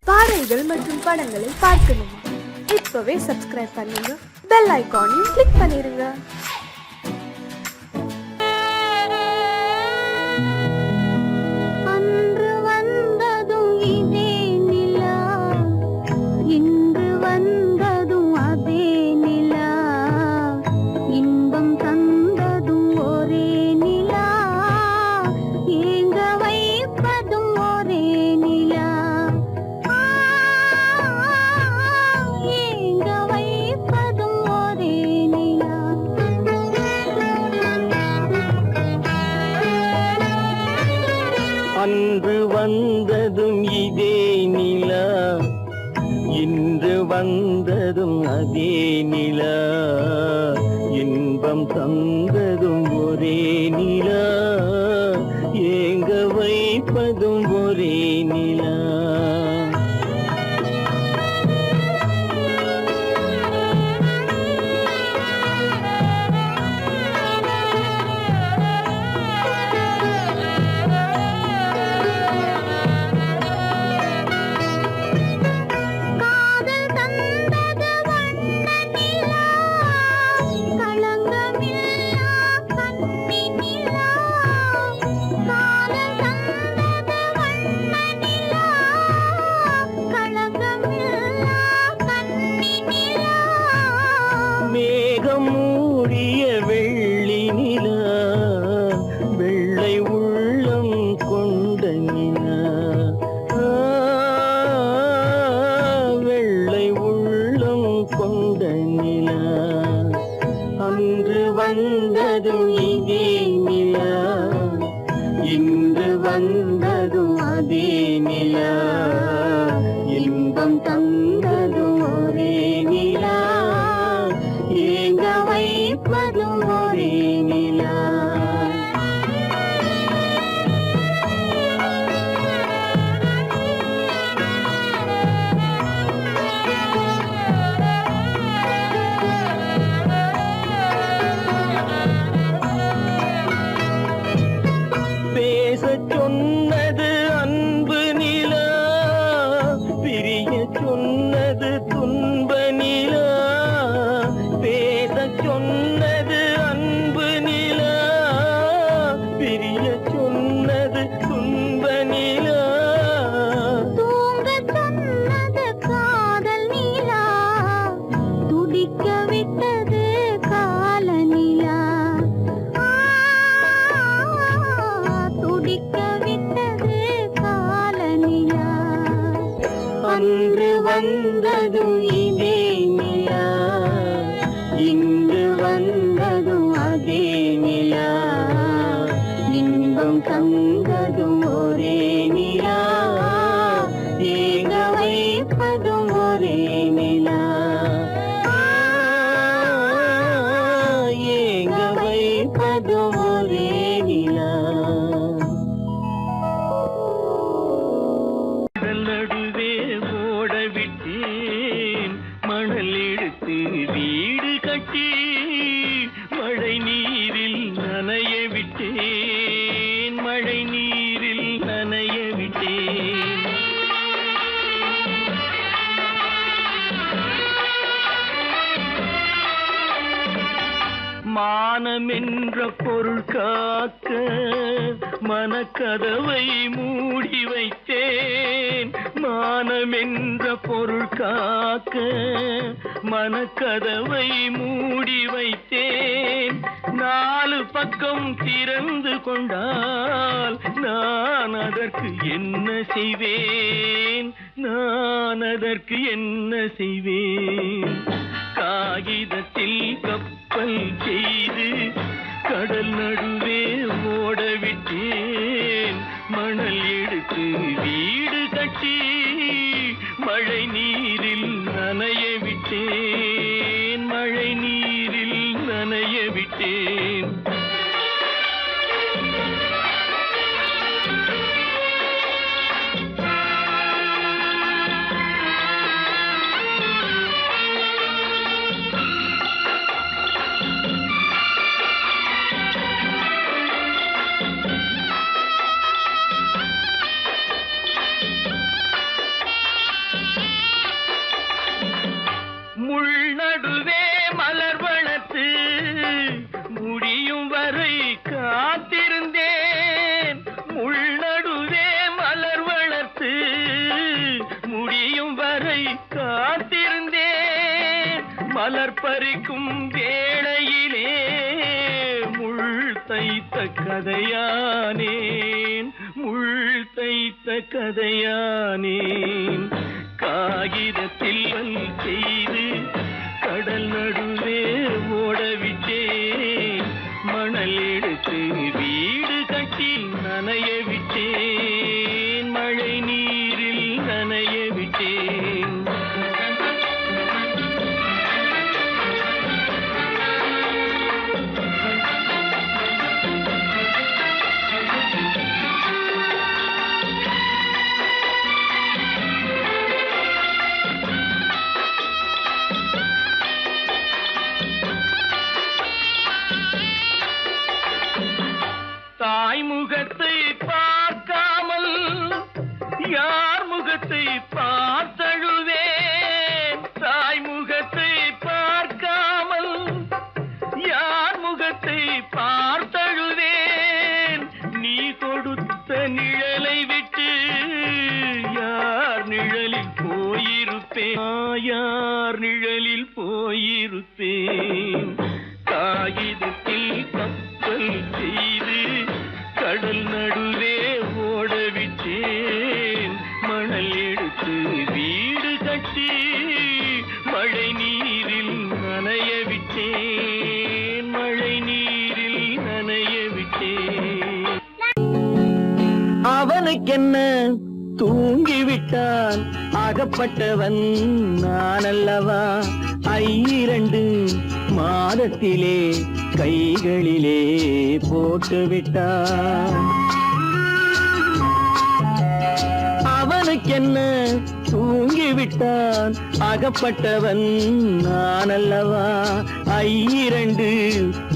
பாடல்கள் மற்றும் படங்களை பார்க்கணுமா? இப்பவே சப்ஸ்கிரைப் பண்ணுங்க, பெல் ஐகானையும் கிளிக் பண்ணிருங்க. அன்று வந்ததும் இதே நிலா, இன்று வந்ததும் அதே நிலா, இன்பம் தந்ததும் ஒரே நிலா, ஏங்க வைப்பதும் ஒரே நிலா. மேகம் மூடிய வெள்ளி நிலா, வெள்ளை உள்ளம் கொண்ட நிலா, வெள்ளை உள்ளம் கொண்ட நிலா. அன்று வந்ததும் இதே நிலா, இன்று வந்ததும் அதே நிலா, இன்பம் தந்ததும் ஒரே நிலா, ஏங்க வைப்பதும் ஒரே நிலா. பேசச் சொன்னது அன்பு நிலா, பிரிய சொன்னது துன்ப நிலா. பேசச் சொன்னது அன்பு நிலா, பிரிய சொன்னது துன்ப நிலா. தூங்கச் சொன்னது காதல் நிலா, துடிக்க விட்டது கால நிலா, துடிக்க விட்டது கால நிலா. அன்று வந்ததும் இதே நிலா, இன்று வந்ததும் அதே நிலா, இன்பம் தந்ததும் ஒரே நிலா, ஏங்க வைப்பதும் ஒரே நிலா, ஏங்க வைப்பதும் ஒரே நிலா. நடுவே ஓட விட்டேன் மணல் எடுத்து வீடு கட்டி, மழை நீரில் நனைய விட்டேன், மழை நீரில் நனைய விட்டேன். மானம் என்ற பொருள் காக்க மனக்கதவை மூடி வைத்தேன், மானம் என்ற பொருள் காக்க மனக்கதவை மூடி வைத்தேன். நாலு பக்கம் திறந்து கொண்டால் நான் அதற்கு என்ன செய்வேன், நான் அதற்கு என்ன செய்வேன். காகிதத்தில் கப்பல் செய்து கடல் நடுவே ஓட விட்டேன், மணல் எடுத்து வீடு கட்டி மழை நீரில் நனைய விட்டேன், மழை நீரில் நனைய விட்டேன். மலர் பறிக்கும் வேளையிலே முள் தைத்த கதையானேன், முள் தைத்த கதையானேன். காகிதத்தில் செய்து கடல் நடுவே ஓடவிட்டேன், மணல் எடுத்து வீடு கட்டி நனைய விட்டேன், மழை நீரில் நனைய விட்டேன். தாய் முகத்தை பார்க்காமல் யார் முகத்தை பார்த்தழுவேன், தாய் முகத்தை பார்க்காமல் யார் முகத்தை பார்த்தழுவேன். நீ கொடுத்த நிழலை விட்டு யார் நிழலில் போயிருப்பேன், யார் நிழலில் போயிருப்பேன். காகிதத்தில் கப்பல் செய்து கடல் நடுவே ஓடவிட்டேன், மணல் எடுத்து வீடு கட்டி மழை நீரில் நனைய விட்டேன், மழை நீரில் நனைய விட்டேன். அவனுக்கென்ன தூங்கிவிட்டான், அகப்பட்டவன் நான் அல்லவா. 2 மாதத்திலே கைகளிலே போட்டுவிட்டான். அவனுக்கென்ன தூங்கிவிட்டான், அகப்பட்டவன் நான் அல்லவா. 2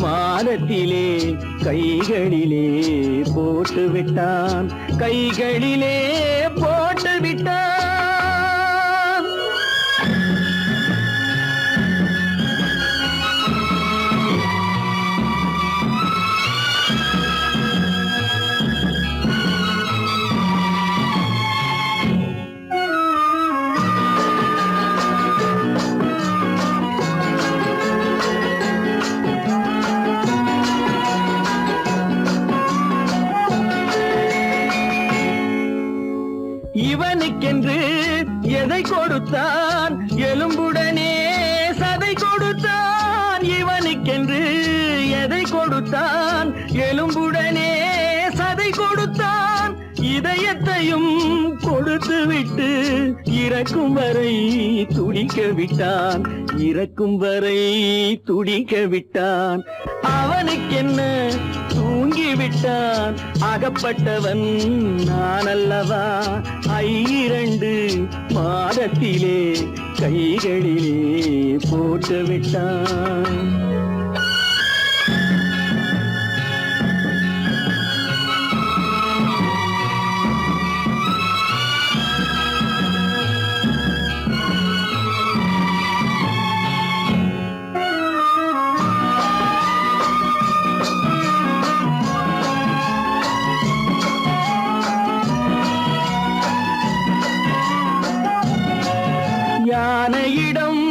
மாதத்திலே கைகளிலே போட்டுவிட்டான், கைகளிலே போட்டுவிட்டான். இவனுக்கென்று எதை கொடுத்தான், எலும்புடனே சதை கொடுத்தான். இவனுக்கென்று எதை கொடுத்தான், எலும்புடனே சதை கொடுத்தான். இதயத்தையும் கொடுத்து விட்டு இறக்கும் வரை துடிக்க விட்டான், இறக்கும் வரை துடிக்க விட்டான். அவனுக்கென்ன தூங்கிவிட்டான், அகப்பட்டவன் நான் அல்லவா. 2 மாதத்திலே கைகளிலே போட்டுவிட்டான். யானையிடம்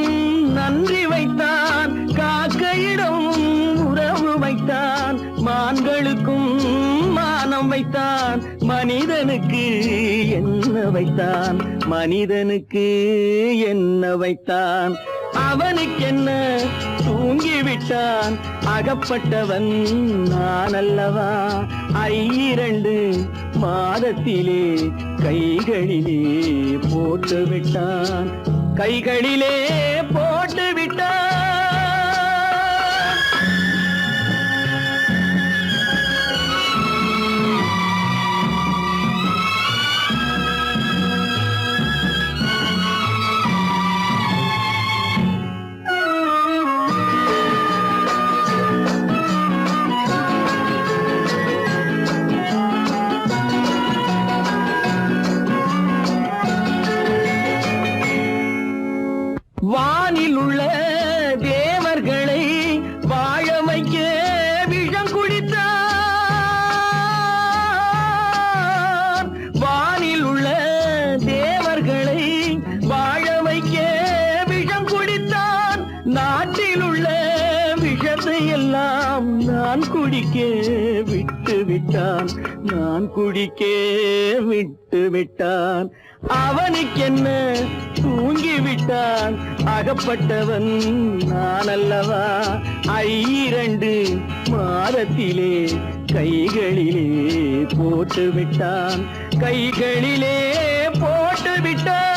நன்றி வைத்தான், காக்கையிடம் உறவு வைத்தான். மான்களுக்கும் மானம் வைத்தான், மனிதனுக்கு என்ன வைத்தான், மனிதனுக்கு என்ன வைத்தான். அவனுக்கென்ன தூங்கிவிட்டான், அகப்பட்டவன் நான் அல்லவா. 2 மாதத்திலே கைகளிலே போட்டுவிட்டான், கைகளிலே போட்டுவிட்டான். வானில் உள்ள தேவர்களை வாழ வைக்க விஷம் குடித்தான். வானில் உள்ள தேவர்களை வாழ வைக்க விஷம் குடித்தான். குடிக்க விட்டு விட்டான், நான் குடிக்க விட்டு விட்டான். அவனுக்கென்ன தூங்கி விட்டான், அகப்பட்டவன் நான் அல்லவா. ஐரண்டு மாதத்திலே கைகளிலே போட்டு விட்டான், கைகளிலே போட்டு விட்டான்.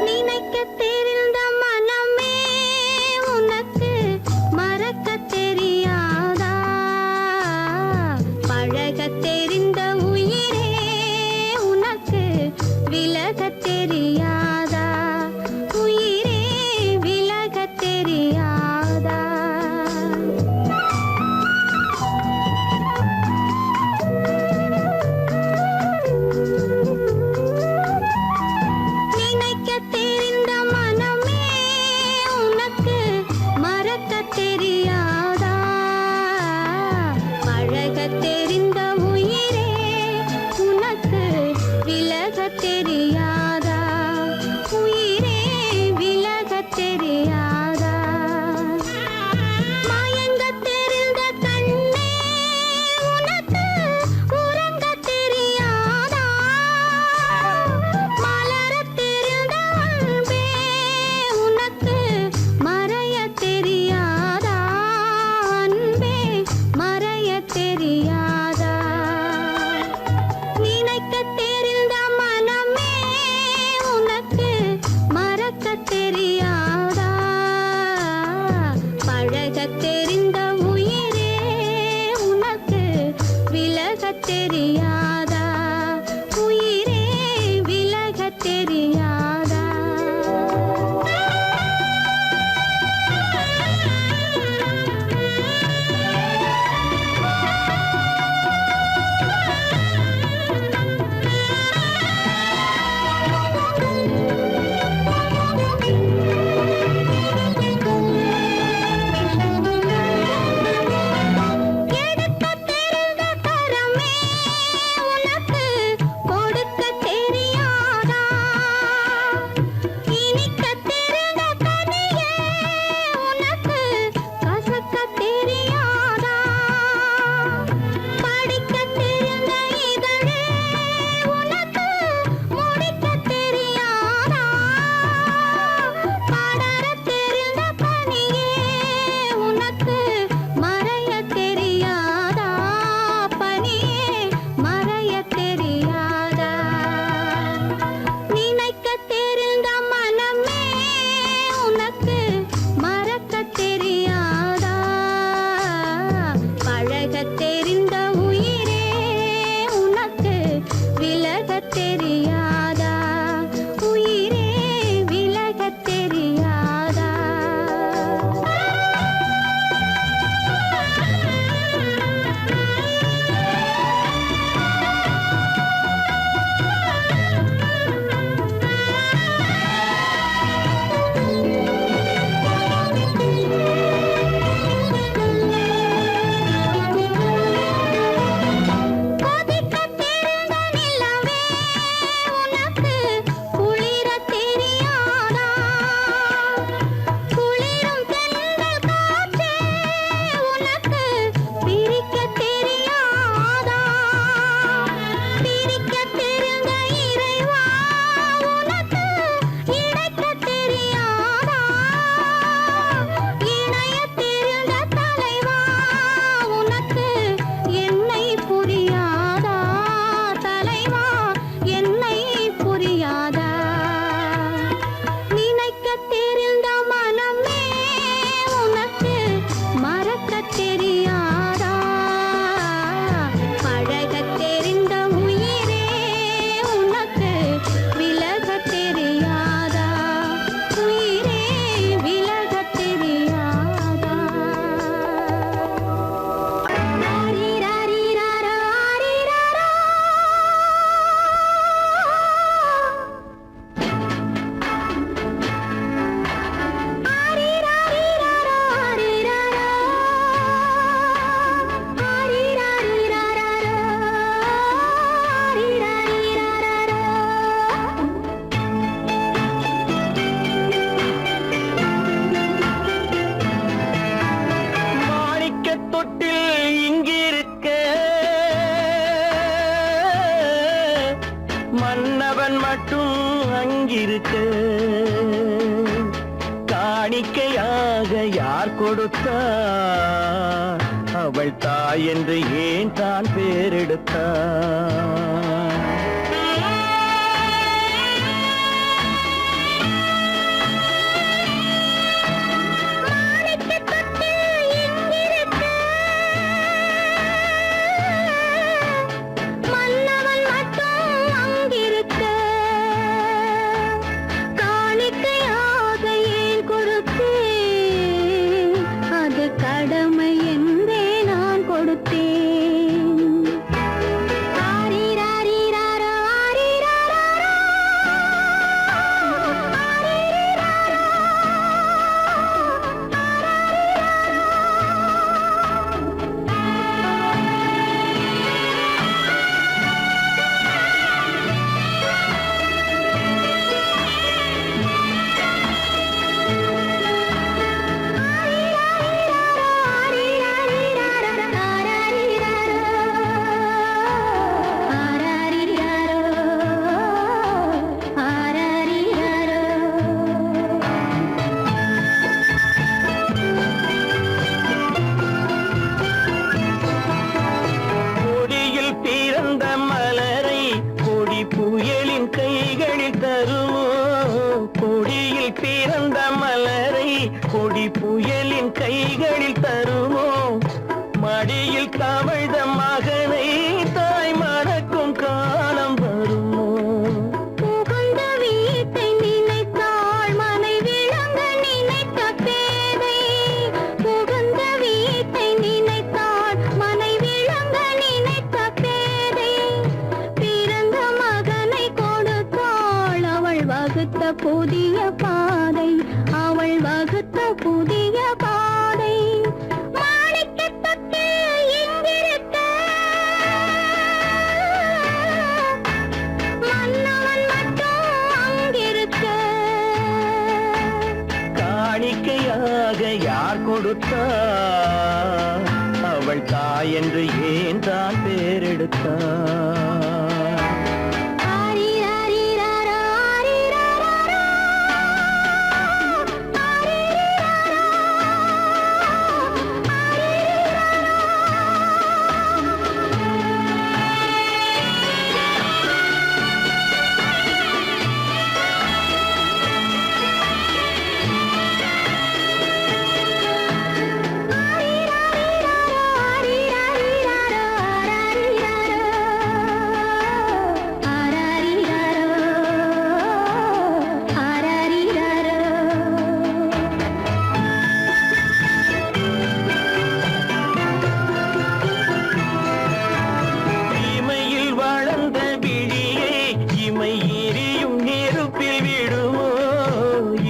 நினைக்கத் தெரிந்த மனமே உனக்கு மறக்கத் தெரியாதா? பழகத் தெரிந்த உயிரே உனக்கு விலகத் தெரியாதா? உயிரே விலகத் தெரியாதா? நினைக்கத் தெரிந்த மனமே உனக்கு மறக்கத் தெரியாதா? பழகத் தெரிந்த உயிரே உனக்கு விலகத் தெரியாதா? உயிரே விலகத் தெரியாதா? மயங்கத் தெரிந்த கண்ணே உனக்கு உறங்கத் தெரியாதா? மலரத் தெரிந்த அன்பே உனக்கு மறையத் தெரியாதா? அன்பே மறையத் தெரியாதா? நினைக்கத் தெரிந்த மனமே உனக்கு மறக்கத் தெரியாதா? பழகத் தெரிந்த உயிரே உனக்கு விலகத் தெரியாதா? உயிரே விலகத் தெரியாதா? தொட்டில் இங்கிருக்க மன்னவன் மட்டும் அங்கிருக்க காணிக்கையாக யார் கொடுத்தார் அவள் தாய் என்று ஏன் தான் பேரெடுத்தார் கடமை என்றே நான் கொடுத்தேன். ஆரிராரிராரா, ஆரிராராரா, ஆரிராரா, கொடியில் பிறந்த மலரை கொடி புயலின் கைகளில் தருவோம் கொடியில் பிறந்த மலரை கொடி புயலின் கைகளில் தருவோம் மடியில் தவழ்ந்த மகனை தாய் மணக்கும் காலம் வருமோ புகுந்த வீட்டை நினைத்தாள் மனை விளங்க நினைத்த பேதை. புகுந்த வீட்டை நினைத்தாள் மனை விளங்க நினைத்த பேதை. பிறந்த மகனை கொடுத்தாள் அவள் வகுத்த புதிய பாதை. அவள் வகுத்த புதிய பாதை. மாணிக்கத் தொட்டில் இங்கிருக்க மன்னவன் மட்டும் அங்கிருக்க. காணிக்கையாக யார் கொடுத்தார் அவள் தாய் என்று ஏன் தான் பேரெடுத்தார் ஆரிராரிராரா, ஆரிராராரா, ஆரிராரா, இமையில் வளர்ந்த விழியை இமை எரியும் நெருப்பில் விடுமோ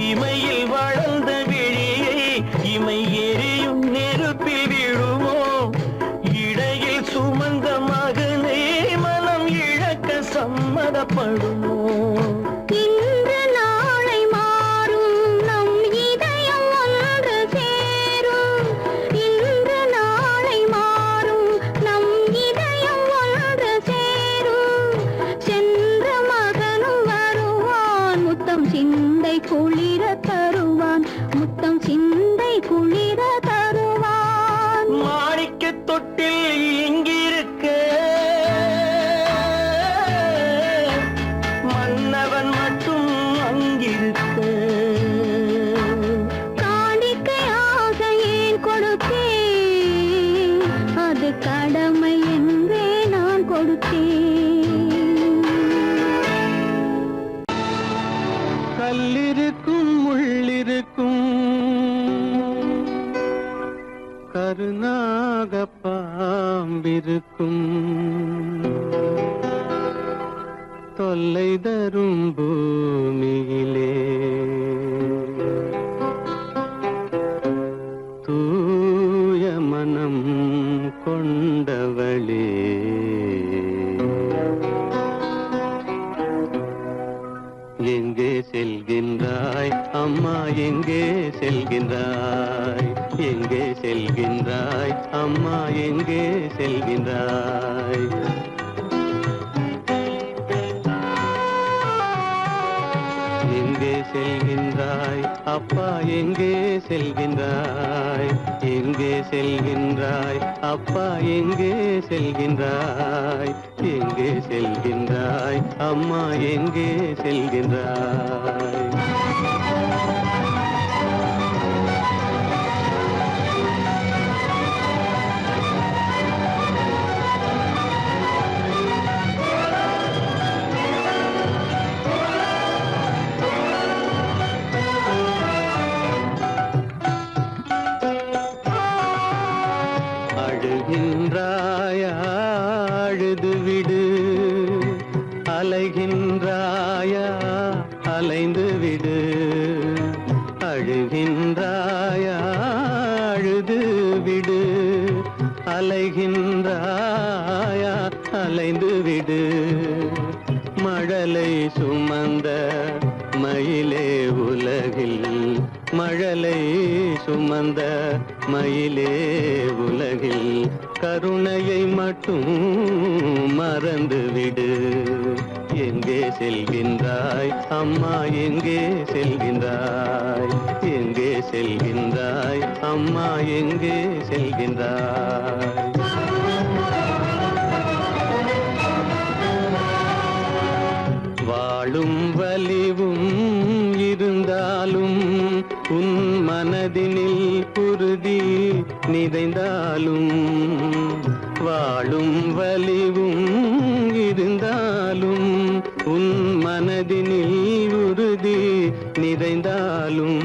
இமையில் வளர்ந்த விழியை இமை எரியும் நெருப்பில் விடுமோ இடையில் சுமந்த மகனை மனம் இழக்க சம்மதப்படுமோ இன்று நாளை மாறும் நம் இதயம் ஒன்று சேரும். இன்று நாளை மாறும் நம் இதயம் ஒன்று சேரும். சென்ற மகனும் வருவான் முத்தம் சிந்தை குளிர தருவான். முத்தம் சிந்தை குளிர தருவான். மாணிக்கத் தொட்டில் இங்கிருக்க மன்னவன் மட்டும் அங்கிருக்க காணிக்கையாக ஏன் கொடுத்தேன் அது கடமை என்றே நான் கொடுத்தேன். கல்லிருக்கும் முள்ளிருக்கும் கருநாக பாம்பிருக்கும் தொல்லை தரும் பூமியிலே தூய மனம் கொண்டவளே எங்கே செல்கின்றாய் அம்மா எங்கே செல்கின்றாய் எங்கே செல்கின்றாய் செல்கின்றாய் அம்மா எங்கே செல்கின்றாய் எங்கே செல்கின்றாய் அப்பா எங்கே செல்கின்றாய் எங்கே செல்கின்றாய் அப்பா எங்கே செல்கின்றாய் எங்கே செல்கின்றாய் அம்மா எங்கே செல்கின்றாய் அழுகின்றாயா அழுது விடு அலைகின்றாயா அலைந்து விடு அழுகின்றாயா அழுது விடு அலைகின்றாயா அலைந்து விடு மழலை சுமந்த மயிலே உலகில் மழலை சுமந்த மயிலே உலகில் கருணையை மட்டும் மறந்துவிடு எங்கே செல்கின்றாய் அம்மா எங்கே செல்கின்றாய் எங்கே செல்கின்றாய் அம்மா எங்கே செல்கின்றாய் வாழும் வலிவும் இருந்தாலும் உன் மனதினில் குருதி நிறைந்தாலும் வாழும் வலிவும் இருந்தாலும் உன் மனதினில் உறுதி நிறைந்தாலும்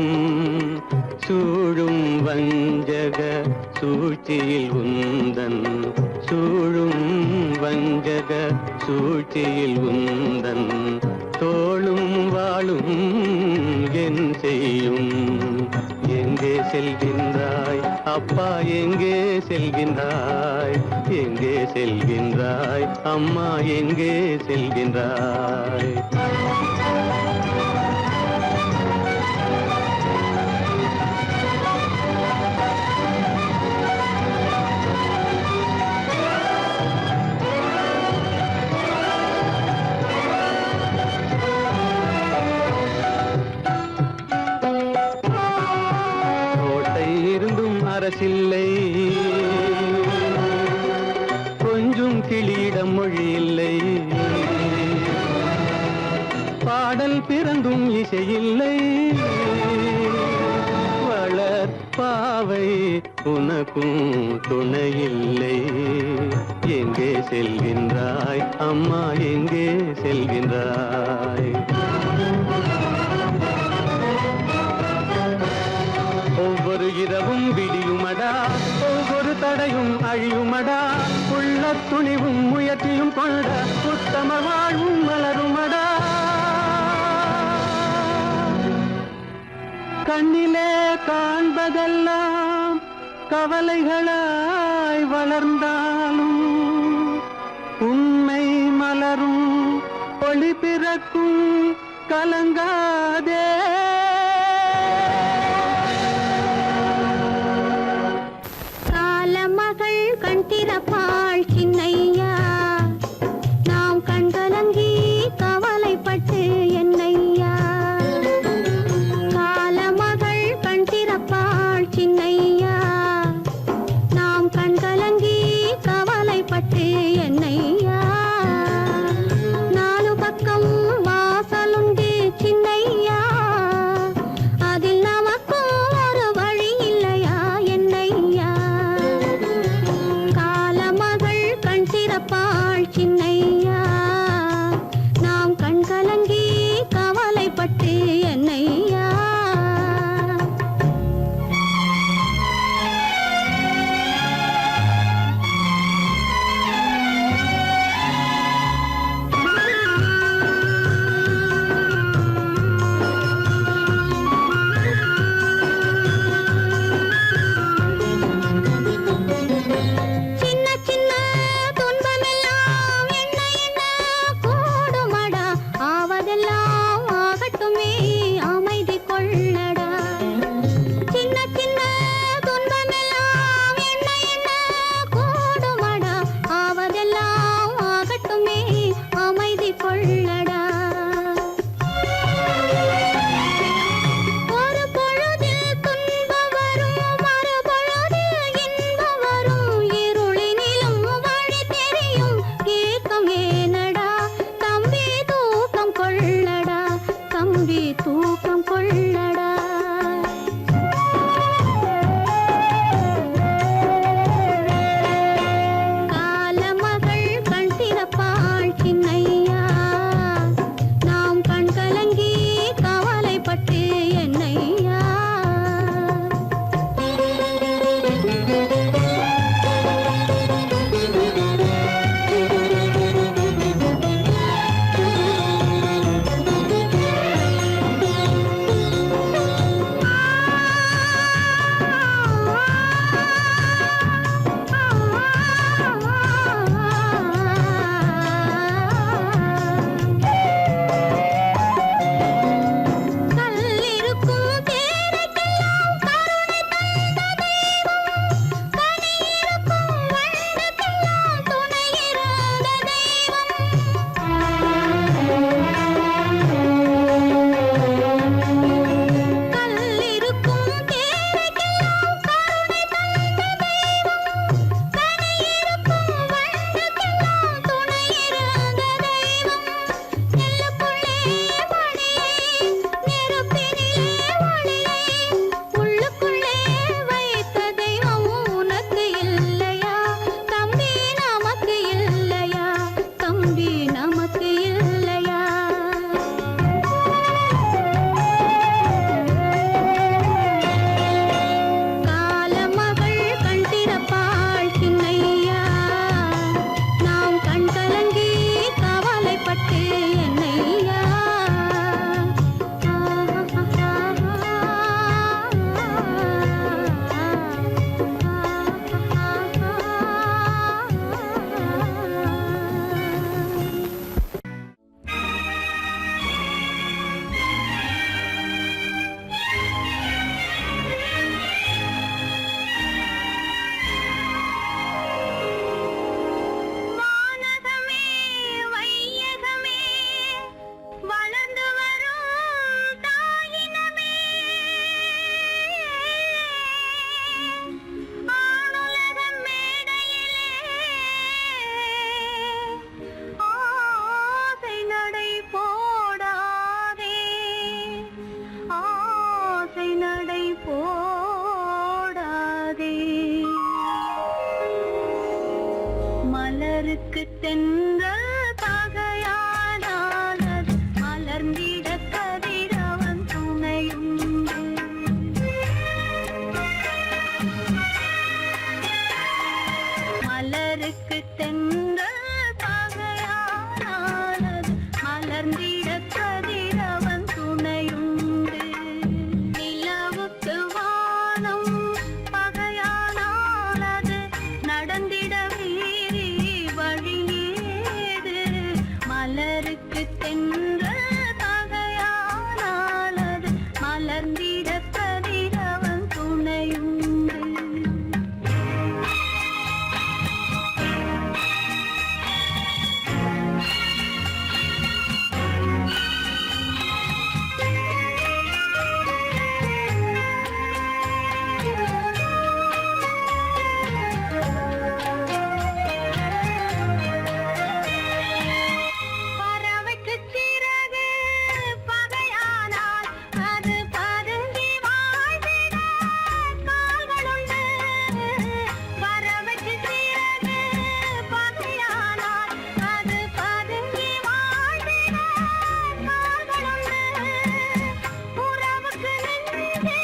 சூழும் வஞ்சக சூழ்ச்சியில் உந்தன் சூழும் வஞ்சக சூழ்ச்சியில் உந்தன் தோளும் வாழும் என் செய்யும் எங்கே செல்கின்றாய் அப்பா எங்கே செல்கின்றாய் எங்கே செல்கின்றாய் அம்மா எங்கே செல்கின்றாய் அரசில்லை கொஞ்சம் கிளியிடம் மொழி இல்லை பாடல் பிறந்தும் இசையில்லை வளர் பாவை உனக்கும் துணையில்லை எங்கே செல்கின்றாய் அம்மா எங்கே செல்கின்றாய் ஒவ்வொரு இரவும் விடியுமடா ஒவ்வொரு தடையும் அழியுமடா உள்ள துணிவும் முயற்சியும் கொண்ட உத்தம வாழ்வும் மலருமடா கண்ணிலே காண்பதெல்லாம் கவலைகளாய் வளர்ந்தாலும் உண்மை மலரும் ஒளி பிறக்கும் கலங்காதே மகள் கண் திறப்பாள் சின்னையா நாம் கண்கலங்கி கவலைப்பட்டு என்னையா காலமகள் கண் திறப்பாள் சின்னையா நாம் கண்கலங்கி கவலைப்பட்டு என்னையா நாலு பக்கம் வாசலுண்டு சின்னையா அதில் நமக்கும் ஒரு வழி இல்லையா என்னையா காலம் மலருக்கு தென்றல் பகையானானது மலர்ந்திட கதிரவன் துணையுண்டு. மலருக்கு தென்றல் பகையானானது மலர்ந்திட கதிரவன் துணையுண்டு. நிலவுக்கு வானம் பகையானானது நடந்திட வீரி வழியேது. மலருக்கு தென்றல் பகையானானது மலர்ந்திட கதிரவன் துணையுண்டு. பறவைக்கு சிறகு பகையானால் அது பதுங்கி வாழ்ந்திட கால்களுண்டு. பறவைக்கு சிறகு பகையானால் அது பதுங்கி வாழ்ந்திட கால்களுண்டு. உறவுக்கு நெஞ்சே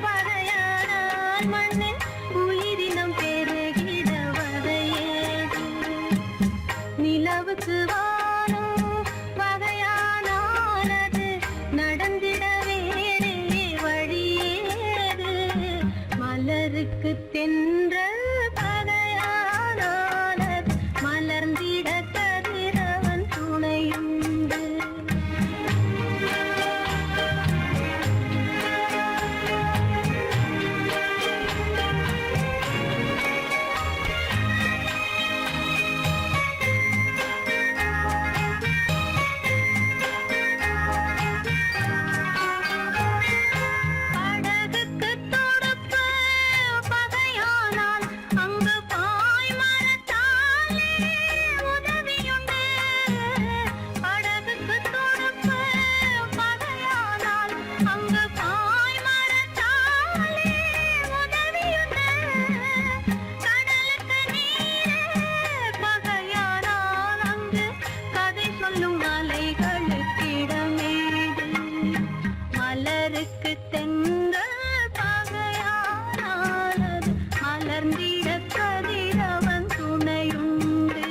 பகையானால் மண்ணில் உயிரினம் பெருகிட வதையேது. நிலவுக்கு வானம் பகையானானது நடந்திட வேறே வழியேது. மலருக்கு தென்றல் பகையானானது மலர்ந்திட கதிரவன் துணையுண்டு. படகுக்கு தொடுப்பு பகையானால் அங்கு பாய்மரத்தாலே உதவியுண்டு. படகுக்கு தொடுப்பு பகையானால் அங்கு பாய்மரத்தாலே உதவியுண்டு. கடலுக்கு நீர் பகையானால் அங்கு கதை சொல்லும் அலைகளுக்கிடமேது. மலருக்கு தென்றல் பகையானானது மலர்ந்திட கதிரவன் துணையுண்டு.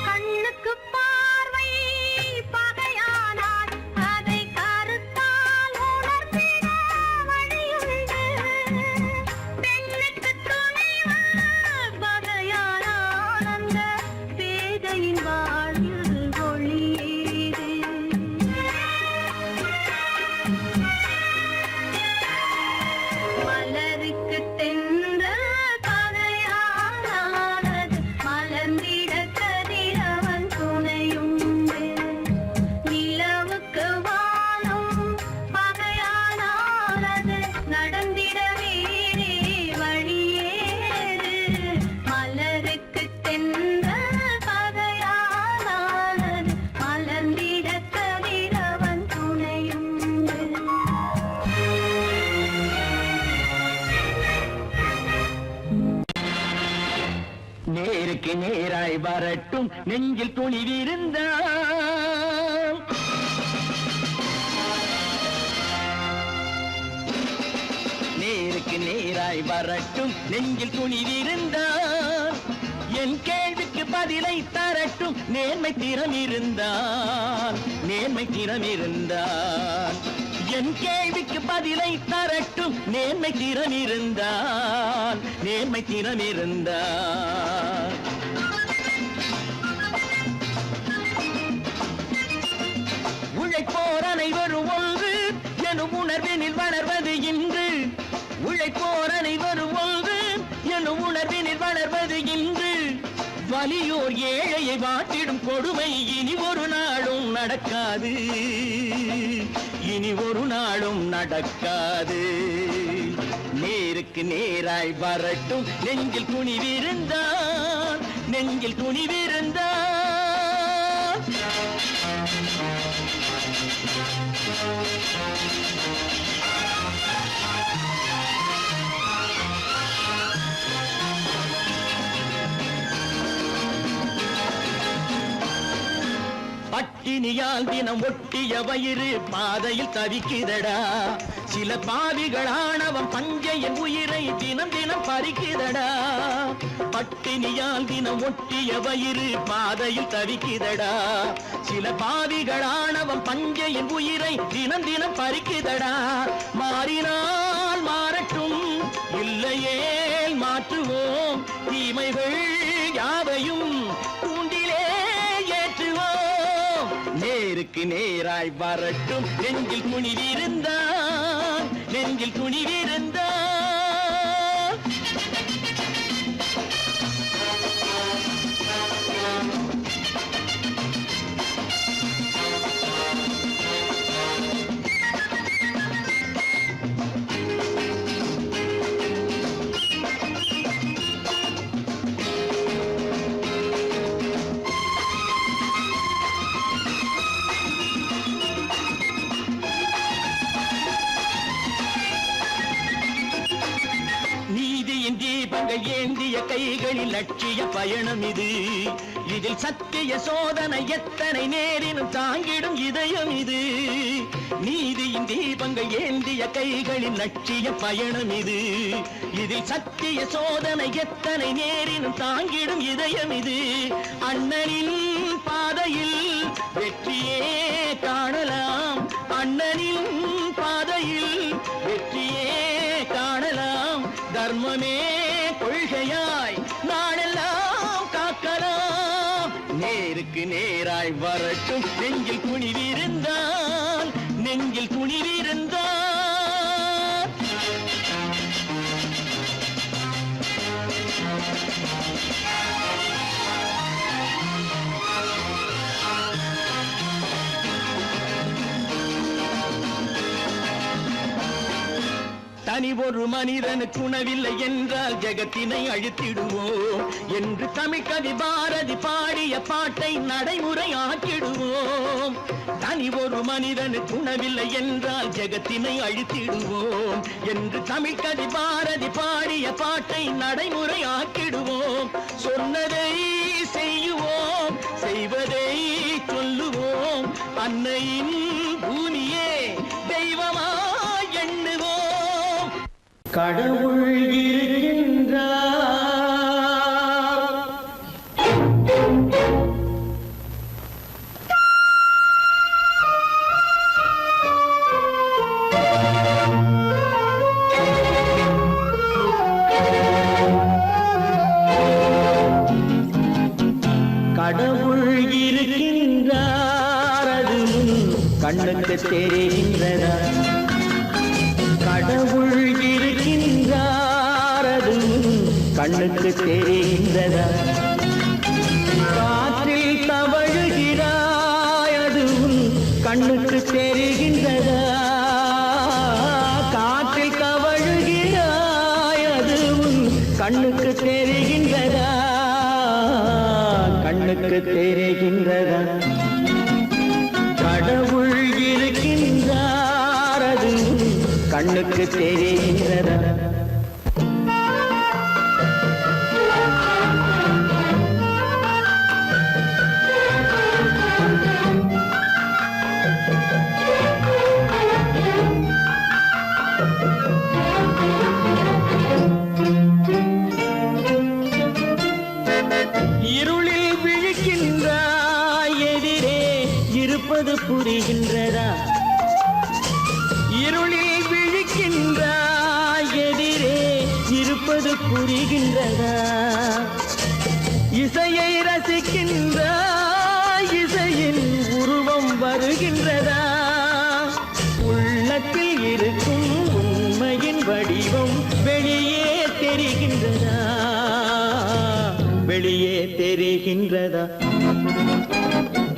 கண்ணுக்கு பார்வை பகையானால் அதை கருத்தால் உணர்த்திட வழியுண்டு. பெண்ணுக்கு துணைவன் பகையானால் அந்த பேதையின் வாழ்வில் ஒளியேது. மலருக்கு தென்றல் பகையானானது மலர்ந்திட கதிரவன் துணையுண்டு. நிலவுக்கு வானம் பகையானானது நடந்திட வேறே வழியேது. மலருக்கு தென்றல் பகையானானது மலர்ந்திட கதிரவன் துணையுண்டு. நேருக்கு நேராய் வரட்டும் நெஞ்சில் துணிவிருந்தால். நேருக்கு நேராய் வரட்டும் நெஞ்சில் துணிவிருந்தால். என் கேள்விக்கு பதிலை தரட்டும் நேர்மை திறம் இருந்தால். நேர்மை திறம் இருந்தால் என் கேள்விக்கு பதிலை தரட்டும் நேர்மை திறம் இருந்தால். நேர்மை திறம் இருந்தால் உழைப்போர் அனைவரும் ஒன்று எனும் உணர்வினில் வளர்வது இன்று. உழைப்போர் அனைவரும் ஒன்று எனும் உணர்வினில் வளர்வது இன்று. வலியோர் ஏழையை வாட்டிடும் கொடுமை இனி ஒரு நாளும் நடக்காது. இனி ஒரு நாளும் நடக்காது. நேருக்கு நேராய் வரட்டும் நெஞ்சில் துணிவிருந்தான் நெஞ்சில் துணிவிருந்தான் பட்டினியால் தினம் ஒட்டிய வயிறு பாதையில் தவிக்குதடா சில பாவிகளானவன் பஞ்சையின் உயிரை தினம் தினம் பறிக்குதடா பட்டினியால் தினம் ஒட்டிய வயிறு பாதையில் தவிக்குதடா சில பாவிகளானவன் பஞ்சையின் உயிரை தினம் தினம் பறிக்குதடா மாறினால் மாறட்டும் இல்லையே மாற்றுவோம் தீமைகள் யாவையும் தூண்டிலே ஏற்றுவோம் நேருக்கு நேராய் வரட்டும் நெஞ்சில் துணிவிருந்தான் நெஞ்சில் துணிவிருந்தான் தீபங்கள் ஏந்திய கைகளில் லட்சிய பயணம் இது இதில் சத்திய சோதனை எத்தனை நேரினும் தாங்கிடும் இதயம் இது நீதியின் தீபங்கள் ஏந்திய கைகளில் லட்சிய பயணம் இது இதில் சத்திய சோதனை எத்தனை நேரினும் தாங்கிடும் இதயம் இது அண்ணனின் பாதையில் வெற்றியே காணலாம் அண்ணனின் பாதையில் வெற்றியே காணலாம் தர்மமே கொள்கையாய் நாடெல்லாம் காக்கலாம் நேருக்கு நேராய் வரட்டும் நெஞ்சில் துணிவிருந்தான் நெஞ்சில் துணிவிருந்தான் தனி ஒரு மனிதனுக்கு உணவில்லை என்றால் ஜெகத்தினை அழித்திடுவோம் என்று தமிழ் கவி பாரதி பாடிய பாட்டை நடைமுறையாக்கிடுவோம் தனி ஒரு மனிதனுக்கு உணவில்லை என்றால் ஜெகத்தினை அழித்திடுவோம் என்று தமிழ் கவி பாரதி பாடிய பாட்டை நடைமுறையாக்கிடுவோம் சொன்னதை செய்யுவோம் செய்வதை சொல்லுவோம் அன்னையின் பூமியே தெய்வமா எண்ணுவோம் கடவுள் இருக்கின்றார் கடவுள் இருக்கின்றார் அது கண்ணுக்கு தெரிகின்றதா கடவுள் இருக்கின்றார் அது கண்ணுக்கு தெரிகின்றதா காற்றில் தவழுகிறாய் அது கண்ணுக்கு தெரிகின்றதா காற்றில் தவழுகிறாய் அது கண்ணுக்கு தெரிகின்றதா கண்ணுக்கு தெரிகின்றதா கடவுள் இருக்கின்றார் அது கண்ணுக்கு தெரிகின்றதா இருளில் விழிக்கின்றாய் எதிரே இருப்பது புரிகின்றதா இருளில் விழிக்கின்றாய் எதிரே இருப்பது புரிகின்றதா இசையை ரசிக்கின்றாய் இசையின் உருவம் வருகின்றதா உள்ளத்தில் இருக்கும் உண்மையின் வடிவம் வெளியே தெரிகின்றதா வெளியே தெரிகின்றதா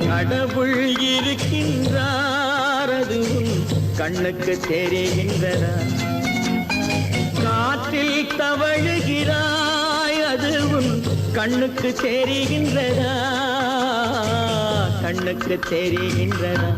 கடவுள் இருக்கின்றார் அது கண்ணுக்கு தெரிகின்றதா காற்று காற்றில் தவழுகிறாய் அது உன் கண்ணுக்கு தெரிகின்றதா கண்ணுக்கு தெரிகின்றதா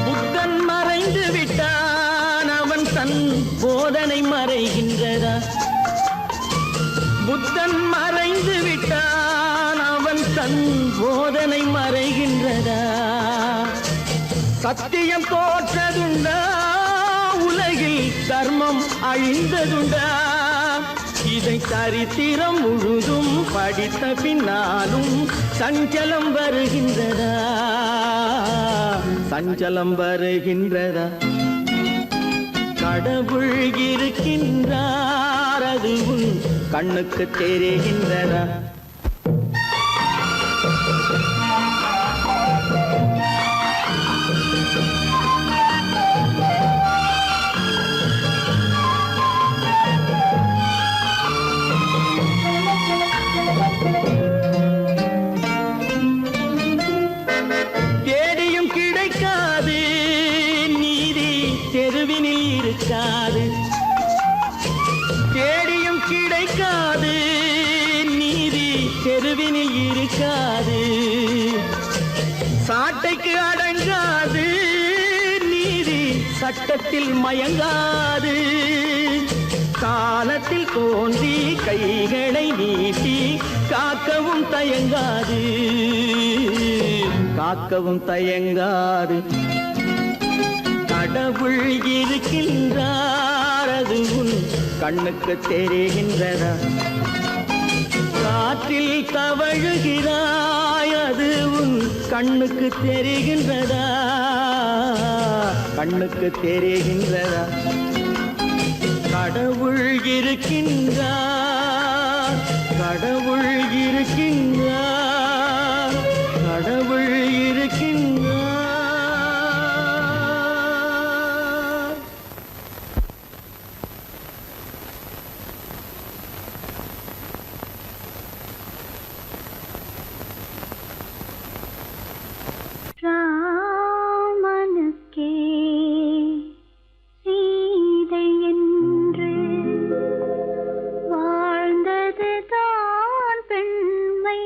புத்தன் மறைந்து விட்டான் அவன் தன் போதனை மறைகின்றதா புத்தன் மறைந்து விட்டான் அவன் தன் போதனை மறைகின்றதா சத்தியம் தோற்றதுண்டா உலகில் தர்மம் அழிந்ததுண்டா இதை சரித்திரம் முழுதும் படித்த பின்னாலும் சஞ்சலம் வருகின்றதா சஞ்சலம் வருகின்றதா கடவுள் இருக்கின்றார் அது உன் கண்ணுக்கு தெரிகின்றதா தேடியும் கிடைக்காது நீதி தெருவினில் இருக்காது தேடியும் கிடைக்காது நீதி தெருவினில் இருக்காது சாட்டைக்கு அடங்காது நீதி சட்டத்தில் மயங்காது காலத்தில் தோன்றி கைகளை நீட்டி காக்கவும் தயங்காது காக்கவும் தயங்காது கடவுள் இருக்கின்றார் அது உன் கண்ணுக்கு தெரிகின்றதா காற்றில் தவழுகிறாய் அது உன் கண்ணுக்கு தெரிகின்றதா கண்ணுக்கு தெரிகின்றதா கடவுள் இருக்கின்றார் கடவுள் இருக்கின்றார் கடவுள் இருக்கின்றார் ராமனுக்கே சீதை என்று வாழ்ந்தது தான் பெண்மை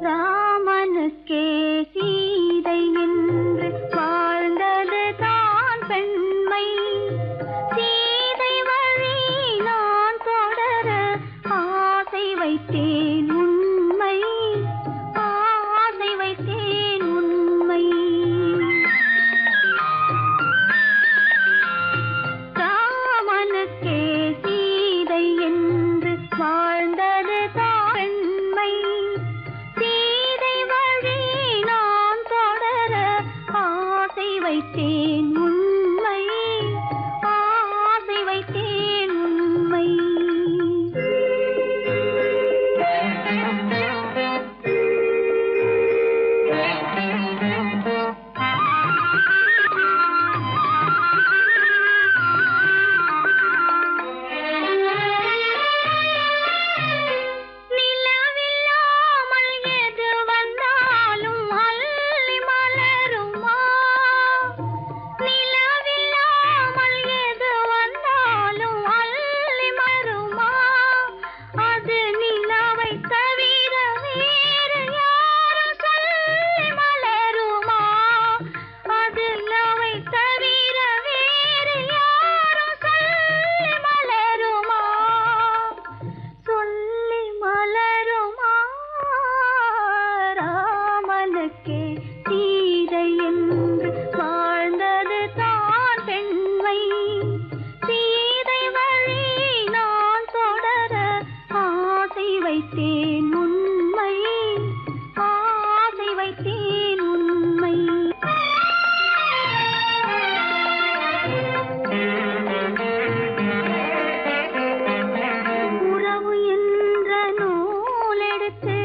ராமனுக்கே சீதை என்று வாழ்ந்தது தான் பெண்மை சீதை வழி நான் தொடர ஆசை வைத்தேன் உண்மை ஆசை வைத்தேன் உண்மை ராமனுக்கே சீதை என்று வாழ்ந்தது தான் பெண்மை சீதை வழி நான் தொடர ஆசை வைத்தேன் உண்மை ஆசை வைத்தேன் உண்மை நிலவில்லாமல் எது வந்தாலும் அள்ளி மலருமா நிலவில்லாமல் எது வந்தாலும் அள்ளி மலருமா அது நிலவை தவிர வேறு யாரும் சொல்லி மலருமா அது நிலவை தவிர வேறு யாரும் சொல்லி மலருமா சொல்லி மலருமா ராமனுக்கே சீதை என்று வாழ்ந்தது தான் பெண்மை சீதை வழி நான் தொடர ஆசை வைத்தேன் உண்மை ஆசை வைத்தேன் உண்மை உறவு என்ற நூலெடுத்து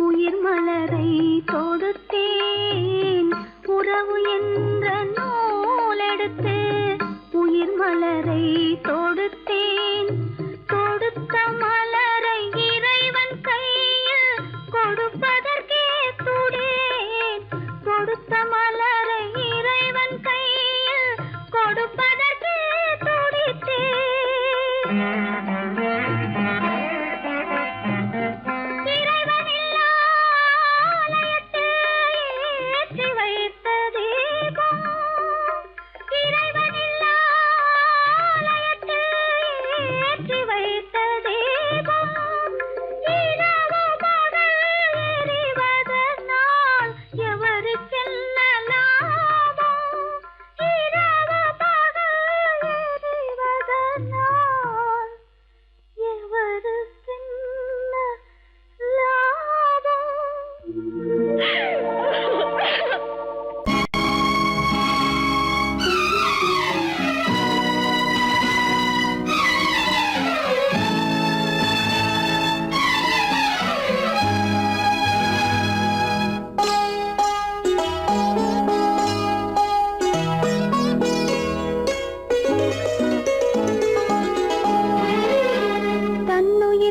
உயிர் மலர்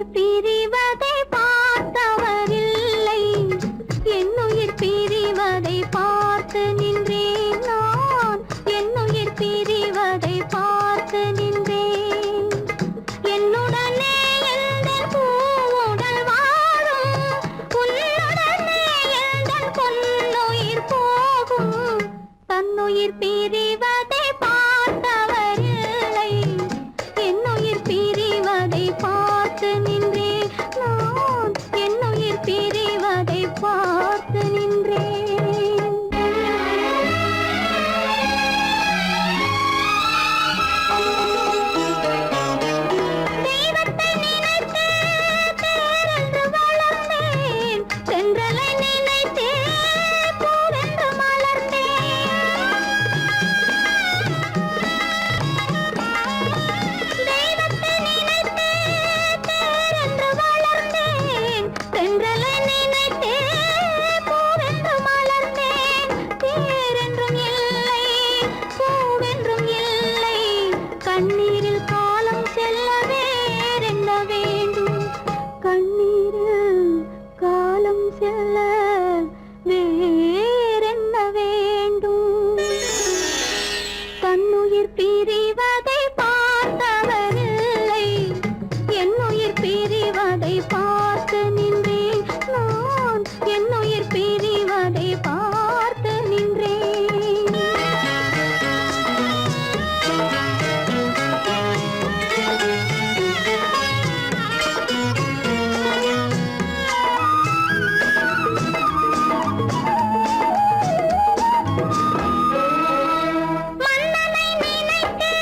என்னுயிர் பிரிவதை பார்த்தவரில்லை, என்னுயிர் பிரிவதை பார்த்து நின்றேன் நான், என்னுயிர் பிரிவதை பார்த்து நின்றேன். என்னுடனே எந்தன் பூவுடல் வாழும், உன்னுடனே எந்தன் பொன்னுயிர் போகும். தன்னுயிர் பிரிவதை பார்த்தவரில்லை, என்னுயிர் பிரிவதை பார்த்து நின்றேன் நான், என்னுயிர் பிரிவதை பார்த்து நின்றேன். தெய்வத்தை நினைத்தே தேரென்று வளர்ந்தேன், தென்றலை நினைத்தே பூவென்று மலர்ந்தேன். தெய்வத்தை நினைத்தே தேரென்று வளர்ந்தேன், தென்றலை நினைத்தே பூவென்று மலர்ந்தேன். தேரென்றும் இல்லை, பூவென்றும் இல்லை, கண்ணீரில் காலம் செல்ல வேறென்ன வேண்டும், கண்ணீரில் காலம் செல்ல வேறென்ன வேண்டும். தன்னுயிர் பிரிவதை பார்த்தவரில்லை, என்னுயிர் பிரிவதை பார்த்து நின்றேன் நான், என்னுயிர் பிரிவதை பார்த்து நின்றேன். மன்னனை நினைத்தே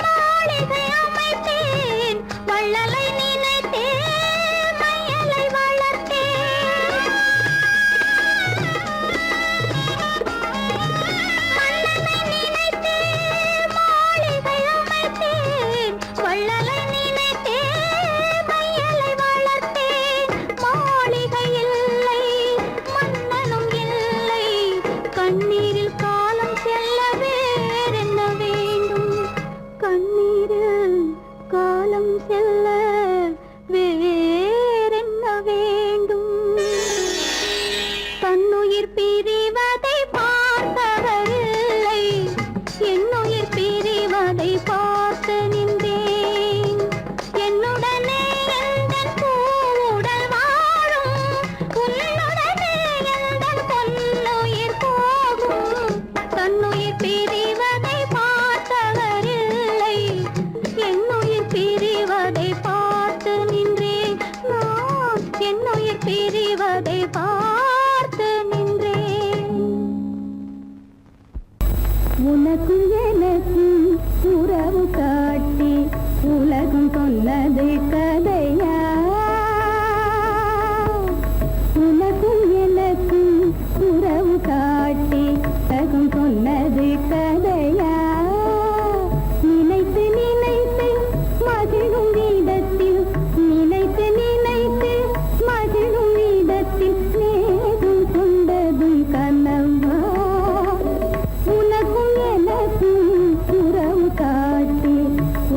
மாளிகை அமைத்தேன், வள்ளலை நினைத்தே மையலை வளர்த்தேன். மன்னனை நினைத்தே மாளிகை அமைத்தேன், வள்ளலை நினைத்தே மையலை வளர்த்தேன். மாளிகை இல்லை, மன்னனும் இல்லை, கண்ணீரில் காலம் செல்ல வேறென்ன வேண்டும், கண்ணீரில் காலம் செல்ல வேறென்ன வேண்டும். தன்னுயிர் பிரிவதை பார்த்தவரில்லை, என்னுயிர் பிரிவதை பார்த்து நின்றேன். என்னுடனே எந்தன் பூவுடல் வாழும், உன்னுடனே எந்தன் பொன்னுயிர் போகும். தன்னுயிர் பிரிவதை பார்த்தவரில்லை, என்னுயிர் பிரிவதை பார்த்து நின்றேன் நான், என்னுயிர் பிரிவதை பார்த்து நின்றேன். உனக்கும் எனக்கும் உறவு காட்டி உலகம் சொன்னது கதையா, உனக்கும் எனக்கும் உறவு காட்டி உலகம் சொன்னது கதையா. நினைத்து நினைத்து மகிழும் வீதத்தில், நினைத்து நினைத்து மகிழும் வீதத்தில் நேரும் கொண்டதும் கனவா. உனக்கும் எனக்கும் உறவு காட்டி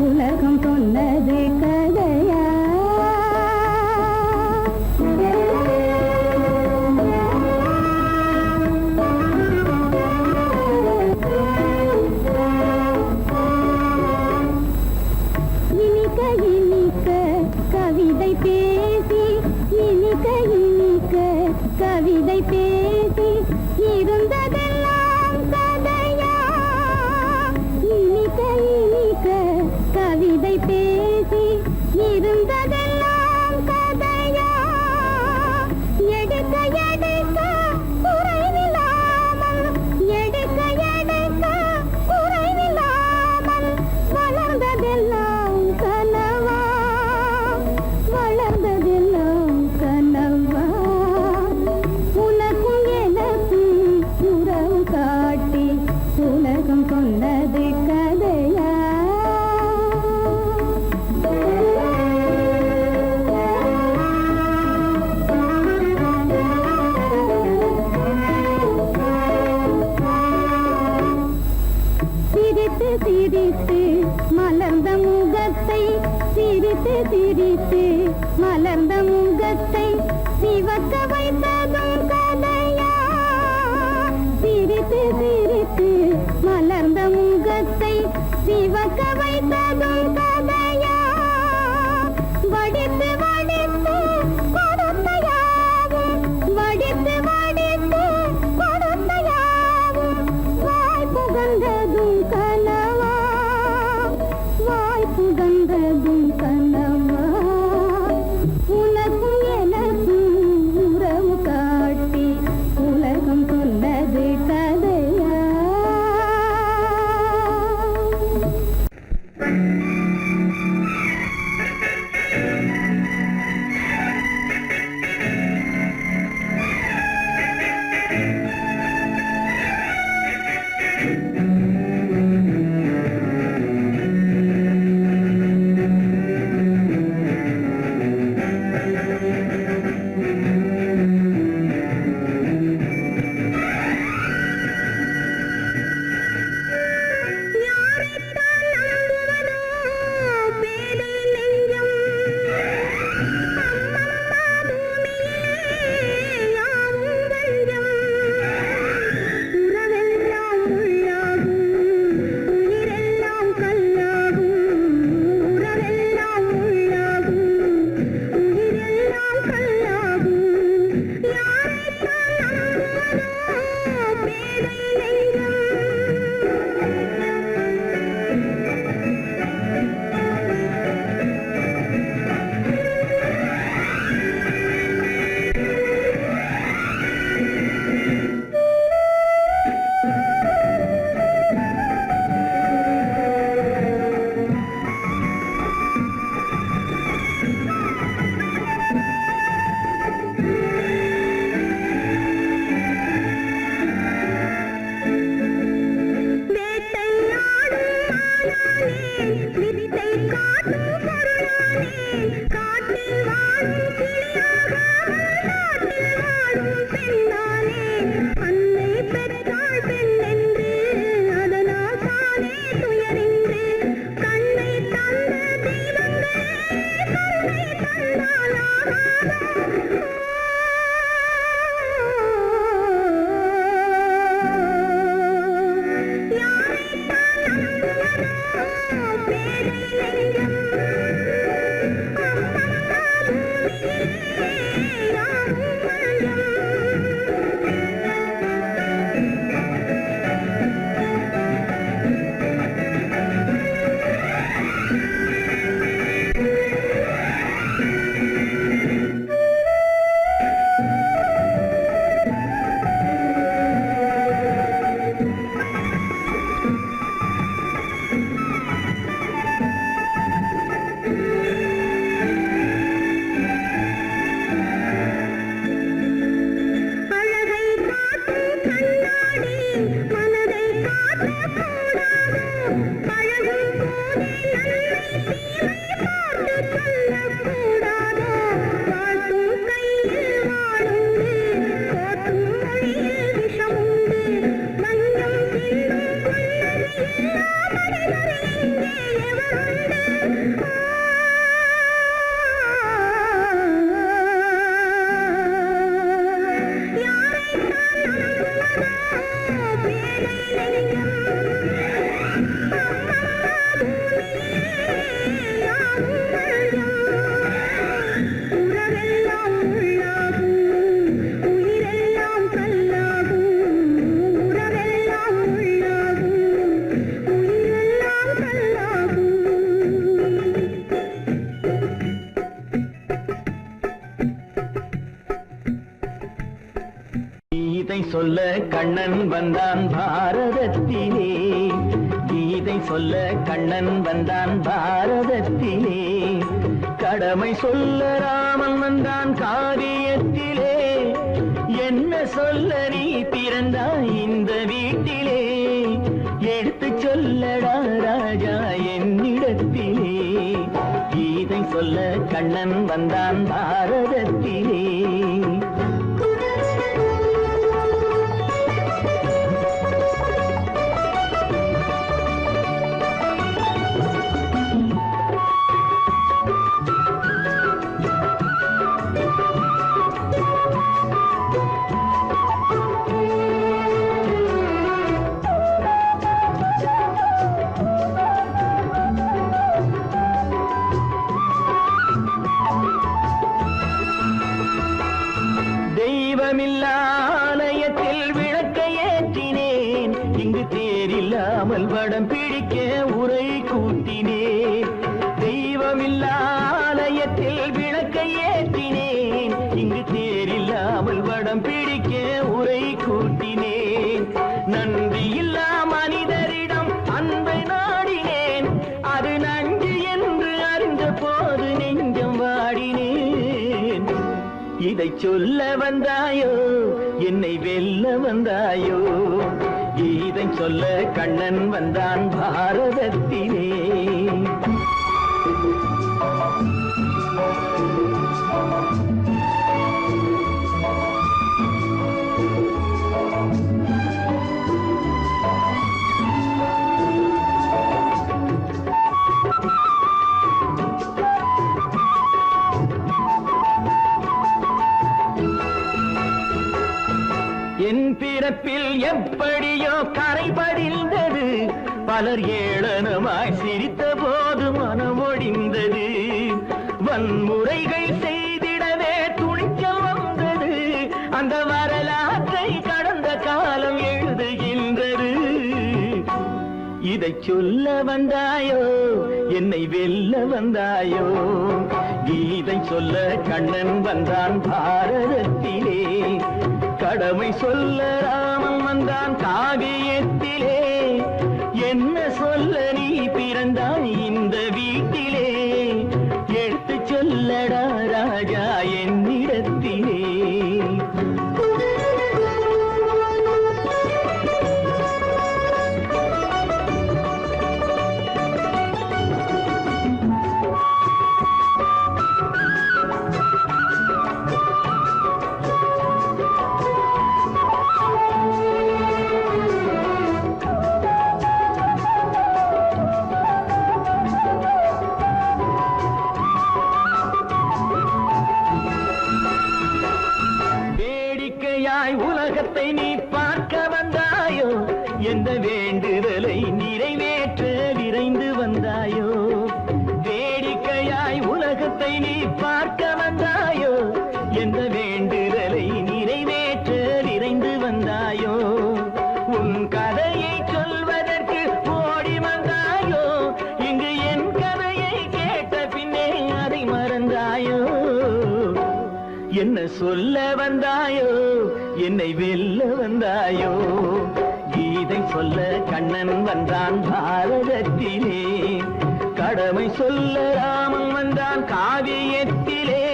உலகம் சொன்னது கதையா. இனிக்க இனிக்க கவிதை பேசி, இனிக்க இனிக்க கவிதை பேசி இருந்ததெல்லாம் கதையா. இனிக்க இனிக்க கவிதை பேசி இருந்ததெல்லாம் கதையா. எடுக்க எடுக்க குறைவில்லாமல், எடுக்க எடுக்க குறைவில்லாமல் வளர்ந்ததெல்லாம் கனவா, வளர்ந்த மலர்ந்த முகத்தை சிவக்க வைத்ததும் கதையா சிரித்து சிரித்து மலர்ந்த முகத்தை சிவக்க வைத்ததும் கதையா வடித்து வடித்து கொடுத்தையாவும் வடித்து வடித்து கொடுத்தையாவும் வாய் புகழ்ந்ததும் கனவா வாய் புகழ்ந்ததும் கனவா உனக்கும் எனக்கும் உறவு காட்டி உலகம் சொன்னது கதையா கீதை சொல்ல கண்ணன் வந்தான் பாரதத்திலே, கீதை சொல்ல கண்ணன் வந்தான் பாரதத்திலே, கடமை சொல்ல ராமன் வந்தான் காரியத்திலே, என்ன சொல்ல நீ பிறந்தாய் இந்த வீட்டிலே, எடுத்து சொல்லடா ராஜா என்னிடத்திலே, கீதை சொல்ல கண்ணன் வந்தான் பாரதத்திலே. தெய்வமில்லாலயத்தில் விளக்கை ஏற்றினேன், இங்கு தேரில்லாமல் வடம் பிடிக்க உரை கூட்டினேன். தெய்வமில்லாலயத்தில் விளக்கை ஏற்றினேன், இங்கு தேரில்லாமல் வடம் பிடிக்க உரை கூட்டினேன். நன்றி இல்லா மனிதரிடம் அன்பை நாடினேன், அது நன்றி என்று அறிந்த போது நெஞ்சம் வாடினேன். இதை சொல்ல வந்தாயோ, என்னை வெல்ல வந்தாயோ, இதை சொல்ல கண்ணன் வந்தான் பாரதத்திலே. என் பிறப்பில் எப்படியோ கரை படிந்தது, பலர் ஏளனமாய் சிரித்த போது மனமொடிந்தது. வன்முறைகள் செய்திடவே துணிச்சல் வந்தது, அந்த வரலாற்றை கடந்த காலம் எழுதுகின்றது. இதை சொல்ல வந்தாயோ, என்னை வெல்ல வந்தாயோ, கீதை சொல்ல கண்ணன் வந்தான் பாரதத்திலே. கடமை சொல்ல ராமன் வந்தான் காவியத்திலே. என்ன சொல்ல நீ பிறந்தாய் இந்த வீட்டிலே, எடுத்து சொல்லடா ராஜா என்னிடத்திலே. உலகத்தை நீ பார்க்க வந்தாயோ, எந்த வேண்டுதலை நிறைவேற்ற விரைந்து வந்தாயோ. வேடிக்கையாய் உலகத்தை நீ பார்க்க வந்தாயோ, எந்த வேண்டுதலை நிறைவேற்ற விரைந்து வந்தாயோ. உன் கதையை சொல்வதற்கு ஓடி வந்தாயோ, இங்கு என் கதையை கேட்ட பின்னே அதை மறந்தாயோ. என்ன சொல்ல வந்தாயோ, என்னை வெல்ல வந்தாயோ, கீதை சொல்ல கண்ணன் வந்தான் பாரதத்திலே. கடமை சொல்ல ராமன் வந்தான் காவியத்திலே.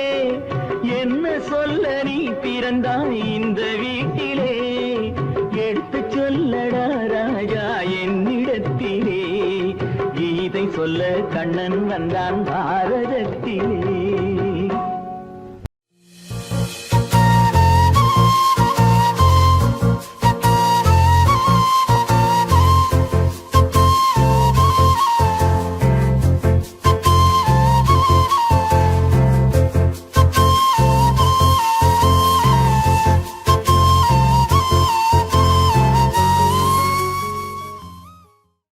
என்ன சொல்ல நீ பிறந்தாய் இந்த வீட்டிலே, எடுத்து சொல்லடா ராஜா என்னிடத்திலே. கீதை சொல்ல கண்ணன் வந்தான் பாரதத்திலே.